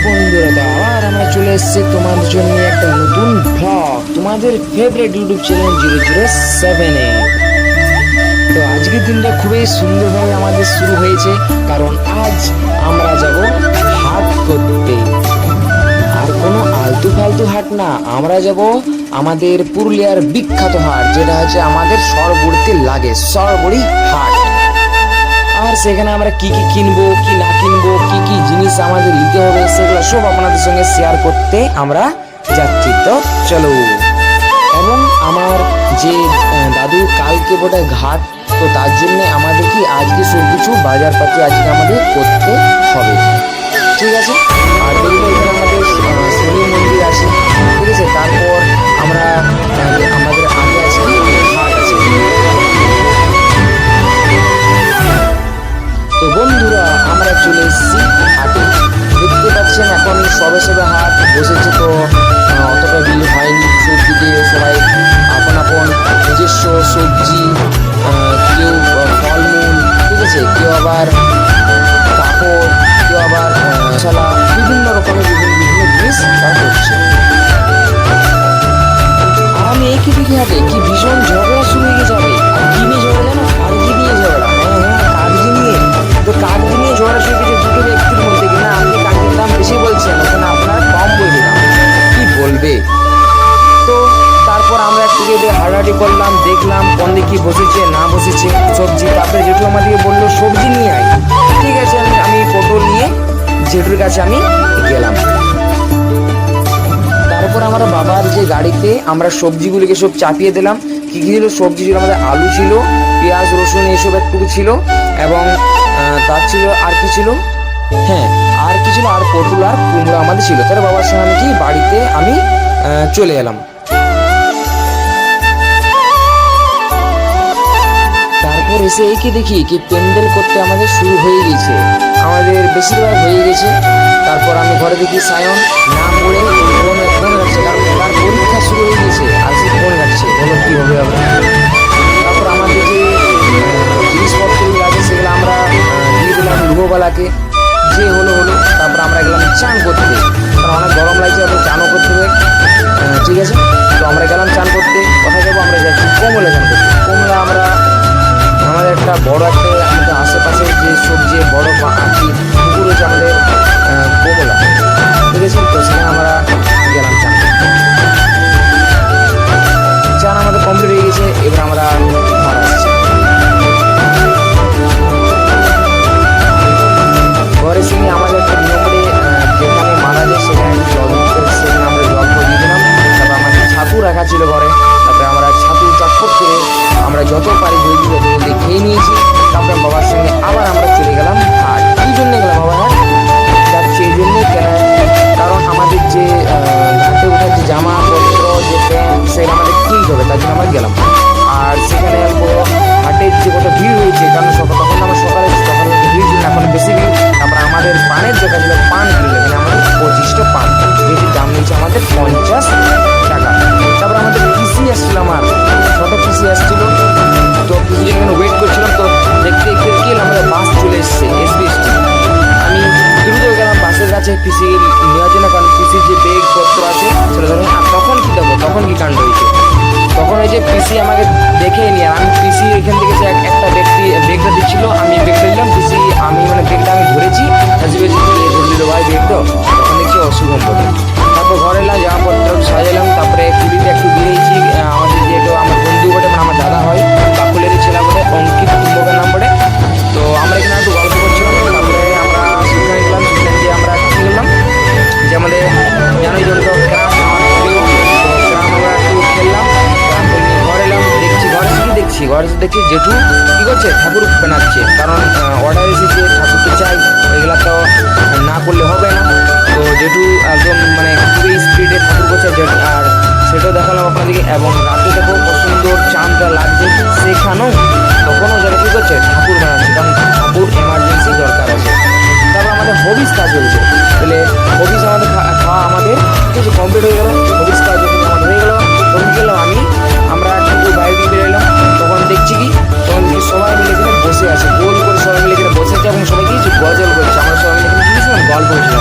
বন্ধুরা, তো আবার আমরা চলে এসেছি তোমাদের জন্য একটা নতুন ব্লগ, তোমাদের ফেভারিট ইউটিউব চ্যানেল 007-এ। তো আজকের দিনটা খুবই সুন্দরভাবে আমাদের শুরু হয়েছে, কারণ আজ আমরা যাব হাট করতে। আর কোনো আলতু ফালতু হাট না, আমরা যাব আমাদের পুরুলিয়ার বিখ্যাত হাট, যেটা হচ্ছে আমাদের সরবড়িতে লাগে, সরবড়ি হাট। আর সেখানে আমরা কি কি কিনবো কি না কিনবো, কি কি জিনিস আমাদের নিতে হবে, সেগুলো সব আপনাদের সঙ্গে শেয়ার করতে আমরা যাচ্ছি। তো চলো। এবং আমার যে দাদু কালকে বোধ ঘাট, তো তার জন্য আমাদের কি আজকে সব কিছু বাজারপাতি আজকে আমাদের করতে হবে, ঠিক আছে। আর দেখবো এখানে আমাদের শনি মন্দির আছে, ঠিক আছে। তারপর আমরা আমাদের আগে আছে হাট আছে। তো বন্ধুরা, আমরা চলে এসেছি হাটে। দেখতে পাচ্ছেন এখন সবে সবে হাট বসেছে, তো অতটা ভিড় হয়নি। সবজি দিয়ে সবাই আপন আপন নিজস্ব সবজি, কেউ ফলমূল, ঠিক আছে, কেউ আবার কাপড়, কেউ আবার মশলা, বিভিন্ন রকমের বিভিন্ন জিনিস তারা করছে। আর আমি এই কি দেখি হাটে কি ভীষণ ঝগড়া শুরু হয়ে যাবে। আর কি নিয়ে ঝগড়া জানো? কাগজি নিয়ে ঝগড়া। কাগজি নিয়ে, তো কাগজি নিয়ে ঝগড়া শুরু হয়েছে দুটো ব্যক্তির মধ্যে, কিনা আপনি কাগজির দাম বেশি বলছেন, ওখানে আপনারা কম বলবেন, কি বলবে। তো তারপর আমরা একটু হাঁটাহাঁটি করলাম, দেখলাম কোন দিকে বসেছে না বসেছে সবজি। তারপরে জেঠু আমাদেরকে বললো সবজি নিয়ে আয়, ঠিক আছে। আমি পটল নিয়ে জেঠুর কাছে আমি গেলাম। তারপর আমার বাবার যে গাড়িতে আমরা সবজিগুলিকে সব চাপিয়ে দিলাম। কী কী ছিল সবজি? ছিল আমাদের আলু ছিল, পেঁয়াজ রসুন এসব একটু ছিল, এবং তার ছিল আর কি ছিল, হ্যাঁ আর কি ছিল, আর পটল আর কুমড়ো আমাদের ছিল। তার বাবার সঙ্গে আমি কি বাড়িতে আমি চলে এলাম। তারপর এসে এই কি দেখি কি প্যান্ডেল করতে আমাদের শুরু হয়ে গেছে, আমাদের বেশিরভাগ হয়ে গেছে। তারপর আমি ঘরে দেখি সায়ন নাম বলে ফোন রাখছে, কারণ তার পরীক্ষা শুরু হয়ে গেছে, আর সে ফোন রাখছে, বলো কী হবে আবার। তারপর আমাদের যে জিনিসপত্রগুলো আছে সেগুলো আমরা দিয়ে দিলাম লুহোবালাকে, যে হলো। তারপর আমরা গেলাম চান করতে, কারণ অনেক গরম লাগছে, এখন চানও করতে হবে, ঠিক আছে। তো আমরা গেলাম চান করতে। কোথায় যাবো? আমরা যাচ্ছি কমলা চান করতে। কমলা আমরা আমাদের একটা বড় একটা আমাদের আশেপাশে যে সবজি বড় আর কি পুকুর হচ্ছে আমাদের কমলা, ঠিক আছে। তো সেখানে আমরা গেলাম চান। চান আমাদের কমপ্লিট হয়ে গেছে, এবার আমরা ঘর আসছি। ঘরে সঙ্গে আমাদের একটা নিয়মে যেখানে মারা যায় সেখানে সেখানে আমরা জল দিয়ে দিলাম। তারপর আমাদের ছাতু রাখা ছিল ঘরে, তারপরে আমরা ছাতু চটপট করে আমরা যত পারি জলদি খেয়ে নিয়েছি। তারপরে বাবার সঙ্গে আবার আমরা চলে গেলাম হাট। কী জন্য গেলাম বাবার হাট? যাচ্ছি এই জন্যে কেন, কারণ আমাদের যে ঘাটে ওঠার যে জামাপত্র, যে প্যান্ট, সেগুলো আমাদের কিনতে হবে, তার জন্য আমরা গেলাম। আর সেখানে হাটের যে কত ভিড় হয়েছে, কারণ তখন আমরা সকালে ভিড় ছিল, এখন বেশি ভিড়। তারপরে আমাদের পানের দোকান ছিল, পান কিনলো, এখানে আমাদের 25টা পান, যেটির দাম নিয়েছে আমাদের 50 টাকা। তারপরে আমাদের পিসি আসছিল, আমার ছোটো পিসি আসছিল, তো পিসি এখানে ওয়েট করছিলাম। তো দেখতে আমাদের বাস চলে এসছে, এসবিএসটি। আমি দ্রুত গেলাম বাসের কাছে পিসি নেওয়ার জন্য, কারণ পিসির যে ব্যাগপত্র আছে সেটা ধরুন। আর তখন কী দেবো, তখন কি কাণ্ড হয়েছে, তখন ওই যে পিসি আমাকে দেখে নিয়ে, আমি পিসি এখান থেকে যে একটা ব্যক্তি ব্যাগটা দিচ্ছিল, আমি ব্যাগটা দিলাম, পিসি আমি মানে ব্যাগটা আমি ধরেছি, ধরলিল ভাই ব্যাগটা, তখন দেখছি অশুভম বলে। তারপর ঘরে এলাম, জামাপত্র সাজালাম, তারপরে পুরীতে একটু বেরিয়েছি। আমাদের যেহেতু আমার বন্ধু বটে, মানে আমার দাদা হয়, কাকুলেরই ছেলে বটে, অঙ্কিত কুম্ভকের নাম বটে। তো আমরা এখানে একটু গল্প করছিলাম। তারপরে আমরা সেখানে গেলাম, সেখানে গিয়ে আমরা কী করলাম যে আমাদের জানোই জন্য গ্রাম আমার প্রিয়, তো গ্রাম আমরা একটু খেললাম। ঘরে এলাম, দেখছি ঘরে দেখছি জেঠু কী করছে, ঠাকুর বানাচ্ছে, কারণ অর্ডার এসেছে, ঠাকুরকে চাই, ওইগুলো তো না করলে হবে না। তো জেঠু একদম মানে খুবই স্পিডে ঠাকুর করছে, আর সেটাও দেখালাম আপনাদেরকে। এবং রাতে দেখো কত সুন্দর চাঁদটা লাগছে সেখানেও, তখনও যারা কী করছে ঠাকুর বানাচ্ছে, কারণ ঠাকুর এমার্জেন্সি দরকার আছে। তারপর আমাদের হবিস কাজ চলছে, তাহলে হবিস আমাদের খাওয়া আমাদের কিছু কমপ্লিট হয়ে গেল। হবিস কাজ যখন আমাদের হয়ে গেলো, তখন গেলাম আমরা একটু বাইরে দিয়ে বেরোলাম। তখন দেখছি কি, তখন সবাই মিলে এখানে বসে আছে, গোল করে সবাই মিলে এখানে বসে আছে, এবং সবাই কিছু গজল করছে। আমরা সবাই মিলে এখানে গল্প করছিলাম।